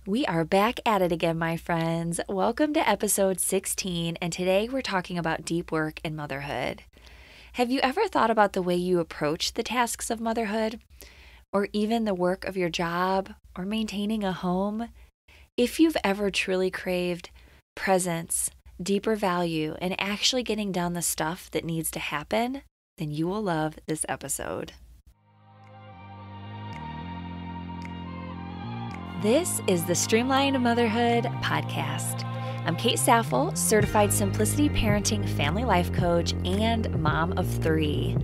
We are back at it again, my friends. Welcome to episode 16, and today we're talking about deep work and motherhood. Have you ever thought about the way you approach the tasks of motherhood, or even the work of your job, or maintaining a home? If you've ever truly craved presence, deeper value, and actually getting done the stuff that needs to happen, then you will love this episode. This is the Streamlined Motherhood podcast. I'm Kate Saffel, certified simplicity parenting family life coach and mom of 3.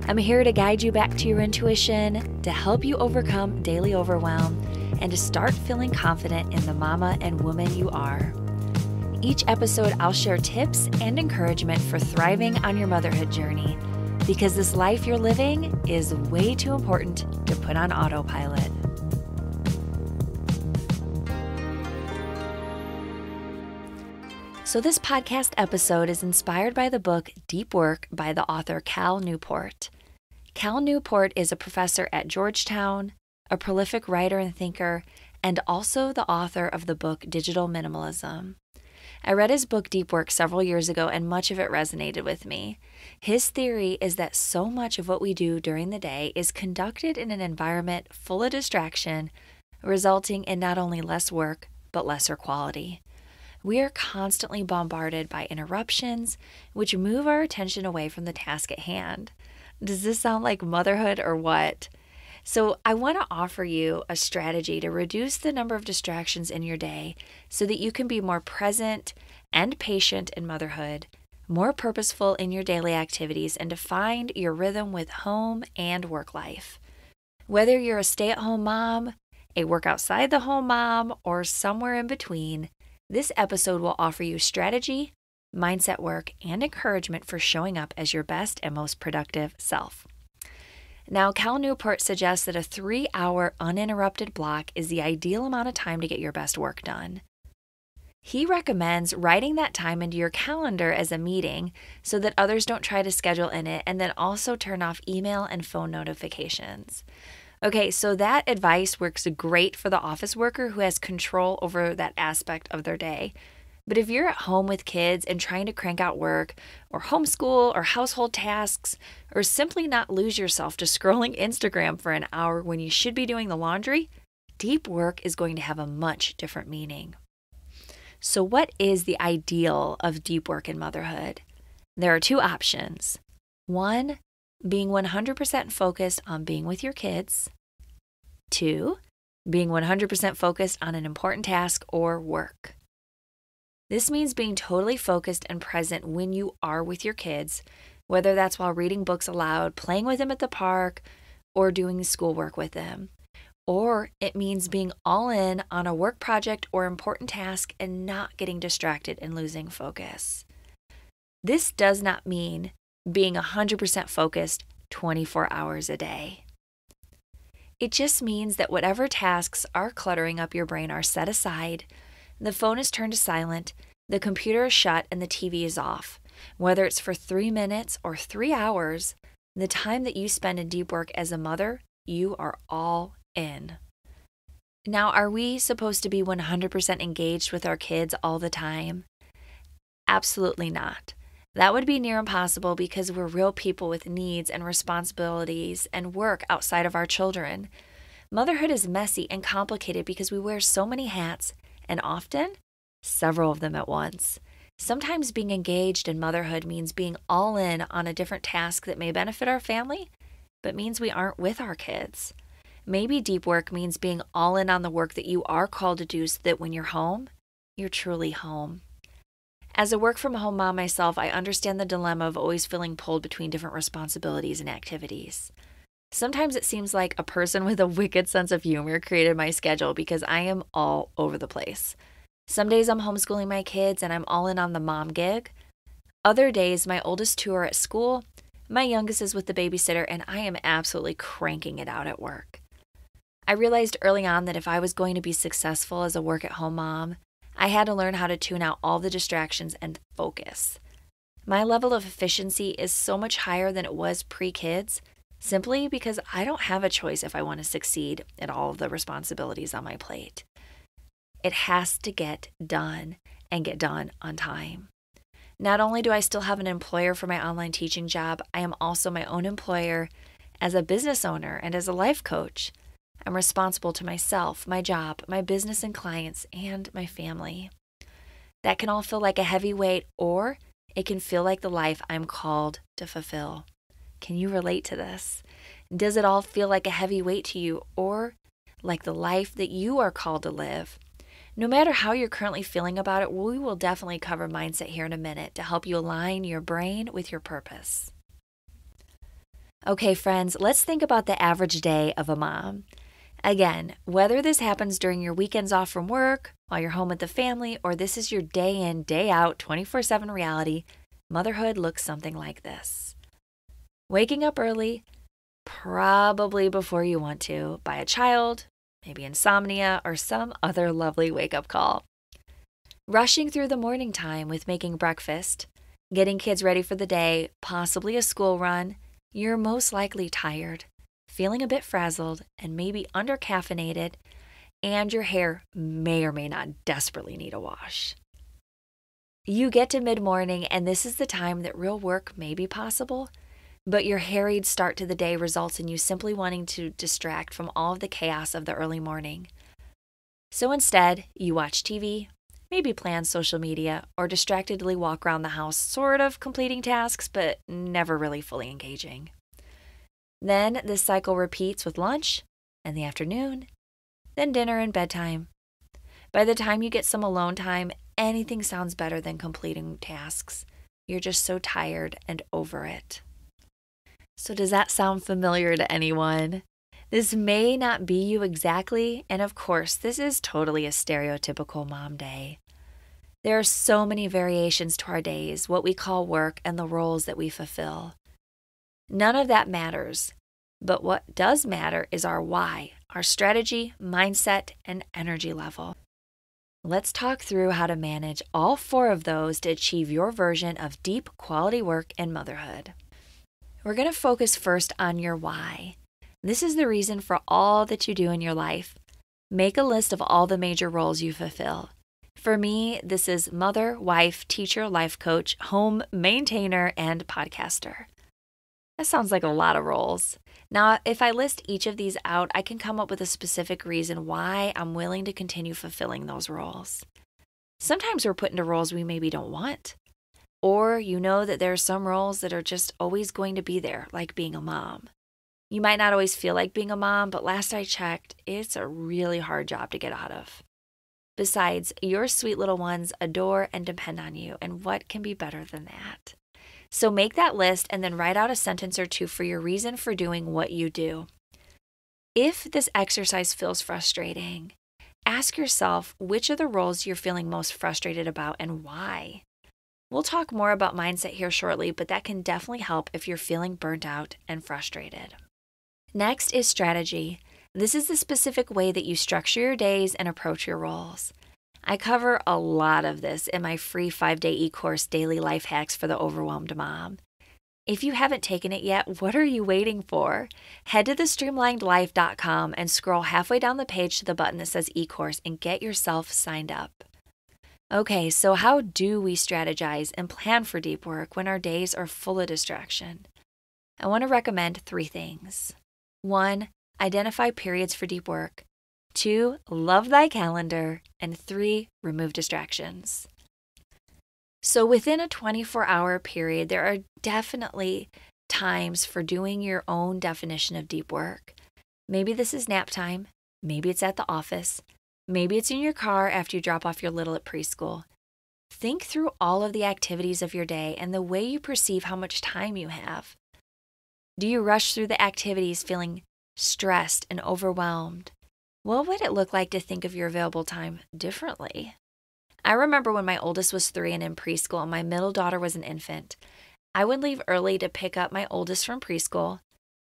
I'm here to guide you back to your intuition, to help you overcome daily overwhelm, and to start feeling confident in the mama and woman you are. Each episode, I'll share tips and encouragement for thriving on your motherhood journey, because this life you're living is way too important to put on autopilot. So this podcast episode is inspired by the book Deep Work by the author Cal Newport. Cal Newport is a professor at Georgetown, a prolific writer and thinker, and also the author of the book Digital Minimalism. I read his book Deep Work several years ago, and much of it resonated with me. His theory is that so much of what we do during the day is conducted in an environment full of distraction, resulting in not only less work, but lesser quality. We are constantly bombarded by interruptions, which move our attention away from the task at hand. Does this sound like motherhood or what? So I want to offer you a strategy to reduce the number of distractions in your day so that you can be more present and patient in motherhood, more purposeful in your daily activities, and to find your rhythm with home and work life. Whether you're a stay-at-home mom, a work outside the home mom, or somewhere in between, this episode will offer you strategy, mindset work, and encouragement for showing up as your best and most productive self. Now, Cal Newport suggests that a 3-hour uninterrupted block is the ideal amount of time to get your best work done. He recommends writing that time into your calendar as a meeting so that others don't try to schedule in it, and then also turn off email and phone notifications. Okay, so that advice works great for the office worker who has control over that aspect of their day. But if you're at home with kids and trying to crank out work, or homeschool, or household tasks, or simply not lose yourself to scrolling Instagram for an hour when you should be doing the laundry, deep work is going to have a much different meaning. So what is the ideal of deep work in motherhood? There are 2 options. 1, being 100% focused on being with your kids. 2, being 100% focused on an important task or work. This means being totally focused and present when you are with your kids, whether that's while reading books aloud, playing with them at the park, or doing schoolwork with them. Or it means being all in on a work project or important task and not getting distracted and losing focus. This does not mean being 100% focused 24 hours a day. It just means that whatever tasks are cluttering up your brain are set aside, the phone is turned to silent, the computer is shut, and the TV is off. Whether it's for 3 minutes or 3 hours, the time that you spend in deep work as a mother, you are all in. Now, are we supposed to be 100% engaged with our kids all the time? Absolutely not. That would be near impossible because we're real people with needs and responsibilities and work outside of our children. Motherhood is messy and complicated because we wear so many hats, and often, several of them at once. Sometimes being engaged in motherhood means being all in on a different task that may benefit our family, but means we aren't with our kids. Maybe deep work means being all in on the work that you are called to do so that when you're home, you're truly home. As a work-from-home mom myself, I understand the dilemma of always feeling pulled between different responsibilities and activities. Sometimes it seems like a person with a wicked sense of humor created my schedule because I am all over the place. Some days I'm homeschooling my kids and I'm all in on the mom gig. Other days, my oldest 2 are at school, my youngest is with the babysitter, and I am absolutely cranking it out at work. I realized early on that if I was going to be successful as a work-at-home mom, I had to learn how to tune out all the distractions and focus. My level of efficiency is so much higher than it was pre-kids, simply because I don't have a choice if I want to succeed at all of the responsibilities on my plate. It has to get done and get done on time. Not only do I still have an employer for my online teaching job, I am also my own employer as a business owner and as a life coach. I'm responsible to myself, my job, my business and clients, and my family. That can all feel like a heavy weight, or it can feel like the life I'm called to fulfill. Can you relate to this? Does it all feel like a heavy weight to you, or like the life that you are called to live? No matter how you're currently feeling about it, we will definitely cover mindset here in a minute to help you align your brain with your purpose. Okay, friends, let's think about the average day of a mom. Again, whether this happens during your weekends off from work, while you're home with the family, or this is your day in, day out, 24/7 reality, motherhood looks something like this. Waking up early, probably before you want to, by a child, maybe insomnia, or some other lovely wake-up call. Rushing through the morning time with making breakfast, getting kids ready for the day, possibly a school run, you're most likely tired, feeling a bit frazzled, and maybe under-caffeinated, and your hair may or may not desperately need a wash. You get to mid-morning, and this is the time that real work may be possible, but your harried start to the day results in you simply wanting to distract from all of the chaos of the early morning. So instead, you watch TV, maybe play on social media, or distractedly walk around the house, sort of completing tasks, but never really fully engaging. Then this cycle repeats with lunch and the afternoon, then dinner and bedtime. By the time you get some alone time, anything sounds better than completing tasks. You're just so tired and over it. So does that sound familiar to anyone? This may not be you exactly, and of course, this is totally a stereotypical mom day. There are so many variations to our days, what we call work, and the roles that we fulfill. None of that matters, but what does matter is our why, our strategy, mindset, and energy level. Let's talk through how to manage all 4 of those to achieve your version of deep quality work in motherhood. We're going to focus first on your why. This is the reason for all that you do in your life. Make a list of all the major roles you fulfill. For me, this is mother, wife, teacher, life coach, home maintainer, and podcaster. That sounds like a lot of roles. Now, if I list each of these out, I can come up with a specific reason why I'm willing to continue fulfilling those roles. Sometimes we're put into roles we maybe don't want. Or you know that there are some roles that are just always going to be there, like being a mom. You might not always feel like being a mom, but last I checked, it's a really hard job to get out of. Besides, your sweet little ones adore and depend on you, and what can be better than that? So make that list and then write out a sentence or 2 for your reason for doing what you do. If this exercise feels frustrating, ask yourself which of the roles you're feeling most frustrated about and why. We'll talk more about mindset here shortly, but that can definitely help if you're feeling burnt out and frustrated. Next is strategy. This is the specific way that you structure your days and approach your roles. I cover a lot of this in my free 5-day e-course, Daily Life Hacks for the Overwhelmed Mom. If you haven't taken it yet, what are you waiting for? Head to thestreamlinedlife.com and scroll halfway down the page to the button that says e-course and get yourself signed up. Okay, so how do we strategize and plan for deep work when our days are full of distraction? I want to recommend 3 things. 1, identify periods for deep work. 2, love thy calendar. And 3, remove distractions. So within a 24-hour period, there are definitely times for doing your own definition of deep work. Maybe this is nap time. Maybe it's at the office. Maybe it's in your car after you drop off your little at preschool. Think through all of the activities of your day and the way you perceive how much time you have. Do you rush through the activities feeling stressed and overwhelmed? What would it look like to think of your available time differently? I remember when my oldest was 3 and in preschool and my middle daughter was an infant. I would leave early to pick up my oldest from preschool,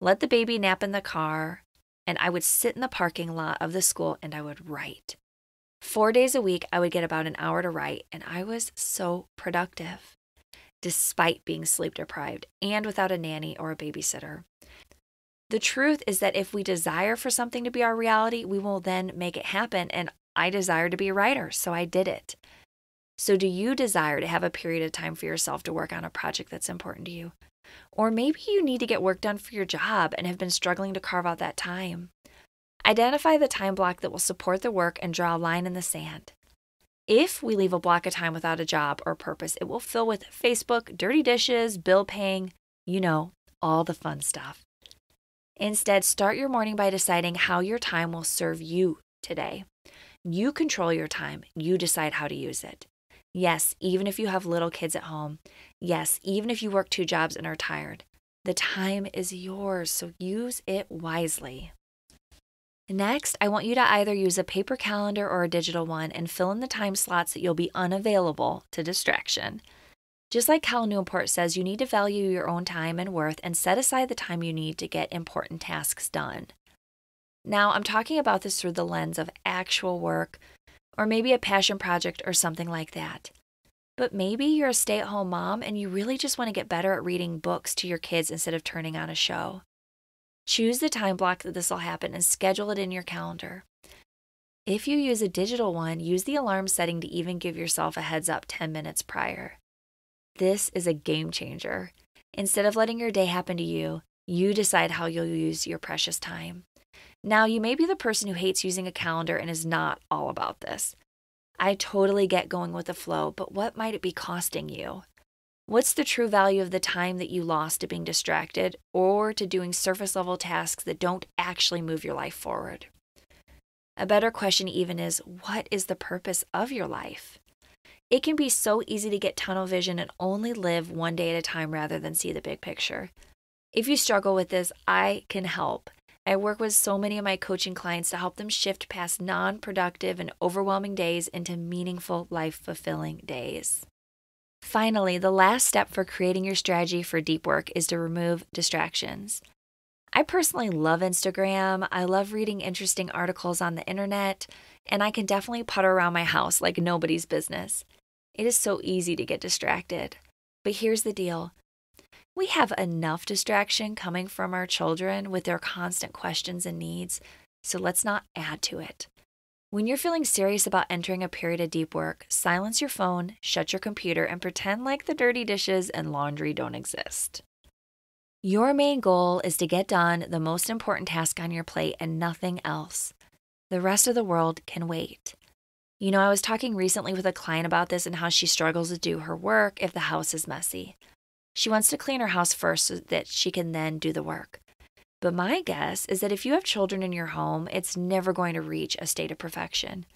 let the baby nap in the car, and I would sit in the parking lot of the school and I would write. 4 days a week, I would get about an hour to write, and I was so productive, despite being sleep deprived and without a nanny or a babysitter. The truth is that if we desire for something to be our reality, we will then make it happen, and I desired to be a writer, so I did it. So do you desire to have a period of time for yourself to work on a project that's important to you? Or maybe you need to get work done for your job and have been struggling to carve out that time. Identify the time block that will support the work and draw a line in the sand. If we leave a block of time without a job or purpose, it will fill with Facebook, dirty dishes, bill paying, all the fun stuff. Instead, start your morning by deciding how your time will serve you today. You control your time. You decide how to use it. Yes, even if you have little kids at home. Yes, even if you work 2 jobs and are tired. The time is yours, so use it wisely. Next, I want you to either use a paper calendar or a digital one and fill in the time slots that you'll be unavailable to distraction. Just like Cal Newport says, you need to value your own time and worth and set aside the time you need to get important tasks done. Now, I'm talking about this through the lens of actual work or maybe a passion project or something like that. But maybe you're a stay-at-home mom and you really just want to get better at reading books to your kids instead of turning on a show. Choose the time block that this will happen and schedule it in your calendar. If you use a digital one, use the alarm setting to even give yourself a heads up 10 minutes prior. This is a game changer. Instead of letting your day happen to you, you decide how you'll use your precious time. Now, you may be the person who hates using a calendar and is not all about this. I totally get going with the flow, but what might it be costing you? What's the true value of the time that you lost to being distracted or to doing surface-level tasks that don't actually move your life forward? A better question even is, what is the purpose of your life? It can be so easy to get tunnel vision and only live one day at a time rather than see the big picture. If you struggle with this, I can help. I work with so many of my coaching clients to help them shift past non-productive and overwhelming days into meaningful, life-fulfilling days. Finally, the last step for creating your strategy for deep work is to remove distractions. I personally love Instagram. I love reading interesting articles on the internet, and I can definitely putter around my house like nobody's business. It is so easy to get distracted. But here's the deal. We have enough distraction coming from our children with their constant questions and needs, so let's not add to it. When you're feeling serious about entering a period of deep work, silence your phone, shut your computer, and pretend like the dirty dishes and laundry don't exist. Your main goal is to get done the most important task on your plate and nothing else. The rest of the world can wait. I was talking recently with a client about this and how she struggles to do her work if the house is messy. She wants to clean her house first so that she can then do the work. But my guess is that if you have children in your home, it's never going to reach a state of perfection.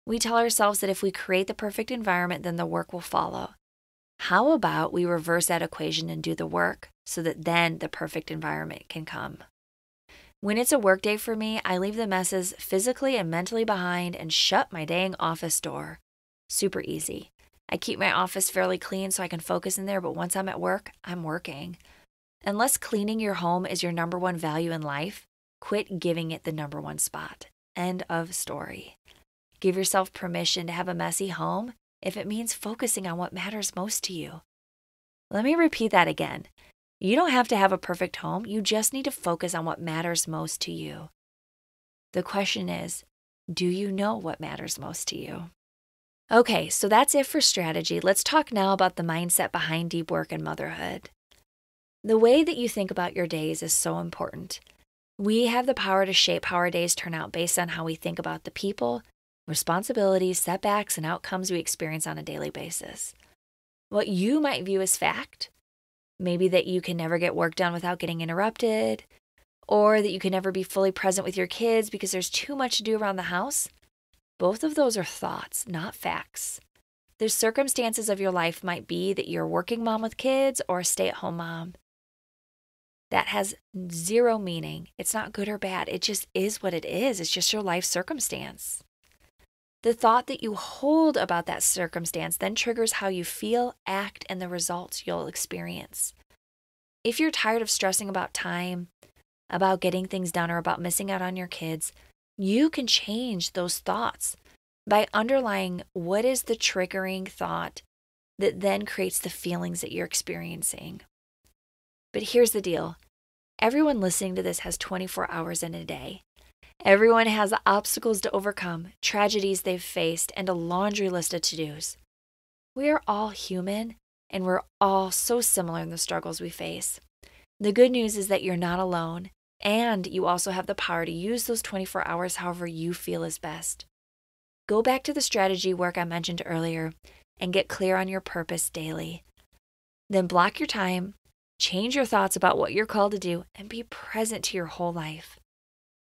We tell ourselves that if we create the perfect environment, then the work will follow. How about we reverse that equation and do the work so that then the perfect environment can come? When it's a work day for me, I leave the messes physically and mentally behind and shut my dang office door. Super easy. I keep my office fairly clean so I can focus in there, but once I'm at work, I'm working. Unless cleaning your home is your number one value in life, quit giving it the number one spot. End of story. Give yourself permission to have a messy home if it means focusing on what matters most to you. Let me repeat that again. You don't have to have a perfect home. You just need to focus on what matters most to you. The question is, do you know what matters most to you? Okay, so that's it for strategy. Let's talk now about the mindset behind deep work and motherhood. The way that you think about your days is so important. We have the power to shape how our days turn out based on how we think about the people, responsibilities, setbacks, and outcomes we experience on a daily basis. What you might view as fact, maybe that you can never get work done without getting interrupted, or that you can never be fully present with your kids because there's too much to do around the house. Both of those are thoughts, not facts. The circumstances of your life might be that you're a working mom with kids or a stay-at-home mom. That has zero meaning. It's not good or bad. It just is what it is. It's just your life circumstance. The thought that you hold about that circumstance then triggers how you feel, act, and the results you'll experience. If you're tired of stressing about time, about getting things done, or about missing out on your kids, you can change those thoughts by underlying what is the triggering thought that then creates the feelings that you're experiencing. But here's the deal. Everyone listening to this has 24 hours in a day. Everyone has obstacles to overcome, tragedies they've faced, and a laundry list of to-dos. We are all human, and we're all so similar in the struggles we face. The good news is that you're not alone, and you also have the power to use those 24 hours however you feel is best. Go back to the strategy work I mentioned earlier and get clear on your purpose daily. Then block your time, change your thoughts about what you're called to do, and be present to your whole life.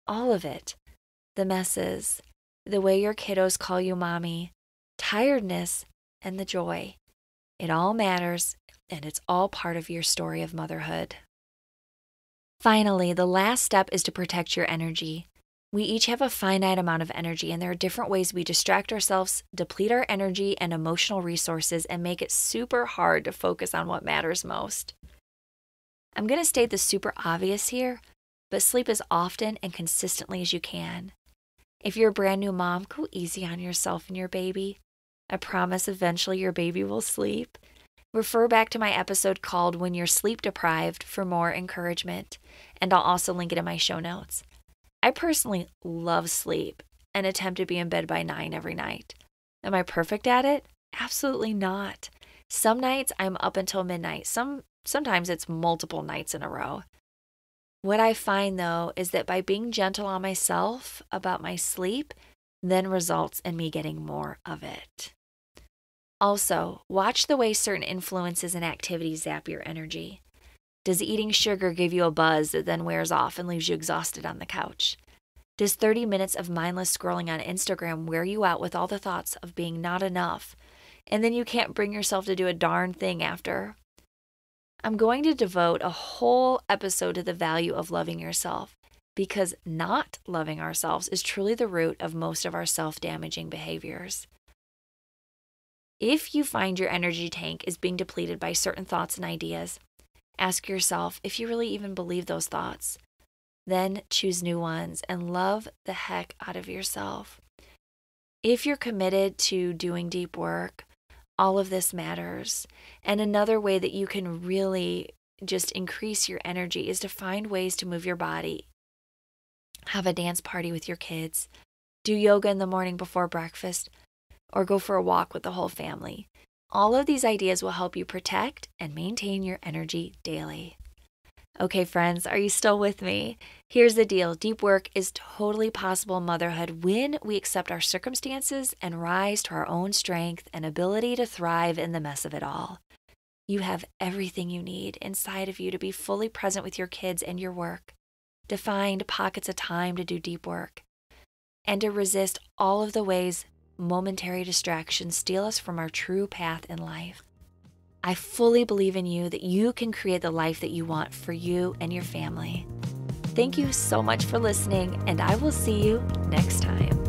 All of it. The messes, the way your kiddos call you mommy, tiredness, and the joy. It all matters, and it's all part of your story of motherhood. Finally, the last step is to protect your energy. We each have a finite amount of energy, and there are different ways we distract ourselves, deplete our energy and emotional resources, and make it super hard to focus on what matters most. I'm going to state the super obvious here, but sleep as often and consistently as you can. If you're a brand new mom, go easy on yourself and your baby. I promise eventually your baby will sleep. Refer back to my episode called When You're Sleep Deprived for more encouragement, and I'll also link it in my show notes. I personally love sleep and attempt to be in bed by 9 every night. Am I perfect at it? Absolutely not. Some nights I'm up until midnight. Sometimes it's multiple nights in a row. What I find though is that by being gentle on myself about my sleep, then results in me getting more of it. Also, watch the way certain influences and activities zap your energy. Does eating sugar give you a buzz that then wears off and leaves you exhausted on the couch? Does 30 minutes of mindless scrolling on Instagram wear you out with all the thoughts of being not enough, and then you can't bring yourself to do a darn thing after? I'm going to devote a whole episode to the value of loving yourself, because not loving ourselves is truly the root of most of our self-damaging behaviors. If you find your energy tank is being depleted by certain thoughts and ideas, ask yourself if you really even believe those thoughts. Then choose new ones and love the heck out of yourself. If you're committed to doing deep work, all of this matters. And another way that you can really just increase your energy is to find ways to move your body. Have a dance party with your kids, do yoga in the morning before breakfast, or go for a walk with the whole family. All of these ideas will help you protect and maintain your energy daily. Okay, friends, are you still with me? Here's the deal. Deep work is totally possible in motherhood when we accept our circumstances and rise to our own strength and ability to thrive in the mess of it all. You have everything you need inside of you to be fully present with your kids and your work, to find pockets of time to do deep work, and to resist all of the ways momentary distractions steal us from our true path in life. I fully believe in you that you can create the life that you want for you and your family. Thank you so much for listening, and I will see you next time.